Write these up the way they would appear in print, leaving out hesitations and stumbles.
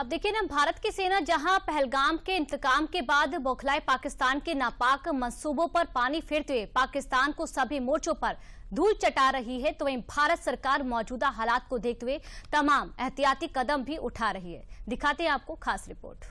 अब देखिए ना, भारत की सेना जहां पहलगाम के इंतकाम के बाद बौखलाए पाकिस्तान के नापाक मंसूबों पर पानी फेरते हुए पाकिस्तान को सभी मोर्चों पर धूल चटा रही है, तो वहीं भारत सरकार मौजूदा हालात को देखते हुए तमाम एहतियाती कदम भी उठा रही है। दिखाते हैं आपको खास रिपोर्ट।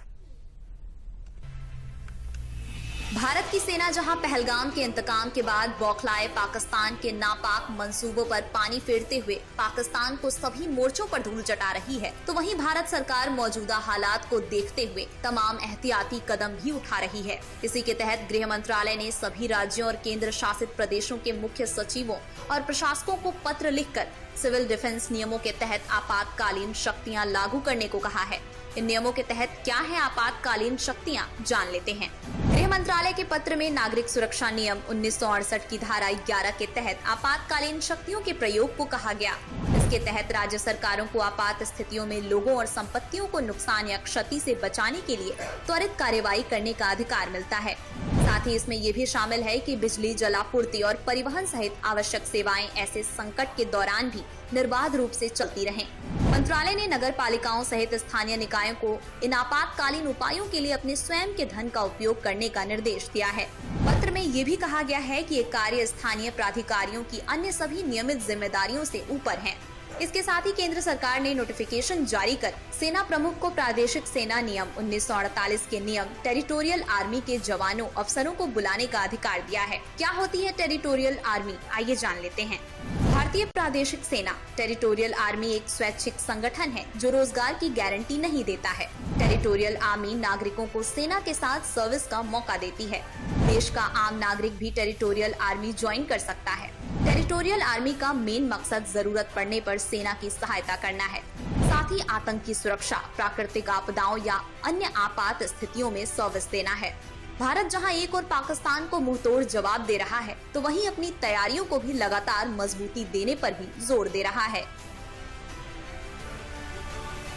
भारत की सेना जहां पहलगाम के इंतकाम के बाद बौखलाए पाकिस्तान के नापाक मंसूबों पर पानी फेरते हुए पाकिस्तान को सभी मोर्चों पर धूल चटा रही है, तो वहीं भारत सरकार मौजूदा हालात को देखते हुए तमाम एहतियाती कदम भी उठा रही है। इसी के तहत गृह मंत्रालय ने सभी राज्यों और केंद्र शासित प्रदेशों के मुख्य सचिवों और प्रशासकों को पत्र लिखकर सिविल डिफेंस नियमों के तहत आपातकालीन शक्तियां लागू करने को कहा है। इन नियमों के तहत क्या है आपातकालीन शक्तियां, जान लेते हैं। गृह मंत्रालय के पत्र में नागरिक सुरक्षा नियम 1968 की धारा 11 के तहत आपातकालीन शक्तियों के प्रयोग को कहा गया। इसके तहत राज्य सरकारों को आपात स्थितियों में लोगों और संपत्तियों को नुकसान या क्षति से बचाने के लिए त्वरित कार्यवाही करने का अधिकार मिलता है। साथ ही इसमें ये भी शामिल है कि बिजली, जलापूर्ति और परिवहन सहित आवश्यक सेवाएं ऐसे संकट के दौरान भी निर्बाध रूप से चलती रहें। मंत्रालय ने नगर पालिकाओं सहित स्थानीय निकायों को इन आपातकालीन उपायों के लिए अपने स्वयं के धन का उपयोग करने का निर्देश दिया है। पत्र में ये भी कहा गया है कि ये कार्य स्थानीय प्राधिकारियों की अन्य सभी नियमित जिम्मेदारियों से ऊपर है। इसके साथ ही केंद्र सरकार ने नोटिफिकेशन जारी कर सेना प्रमुख को प्रादेशिक सेना नियम 1948 के नियम टेरिटोरियल आर्मी के जवानों अफसरों को बुलाने का अधिकार दिया है। क्या होती है टेरिटोरियल आर्मी, आइए जान लेते हैं। भारतीय प्रादेशिक सेना टेरिटोरियल आर्मी एक स्वैच्छिक संगठन है जो रोजगार की गारंटी नहीं देता है। टेरिटोरियल आर्मी नागरिकों को सेना के साथ सर्विस का मौका देती है। देश का आम नागरिक भी टेरिटोरियल आर्मी ज्वाइन कर सकता है। टेरिटोरियल आर्मी का मेन मकसद जरूरत पड़ने पर सेना की सहायता करना है। साथ ही आतंक की सुरक्षा, प्राकृतिक आपदाओं या अन्य आपात स्थितियों में सर्विस देना है। भारत जहां एक और पाकिस्तान को मुंहतोड़ जवाब दे रहा है, तो वहीं अपनी तैयारियों को भी लगातार मजबूती देने पर भी जोर दे रहा है।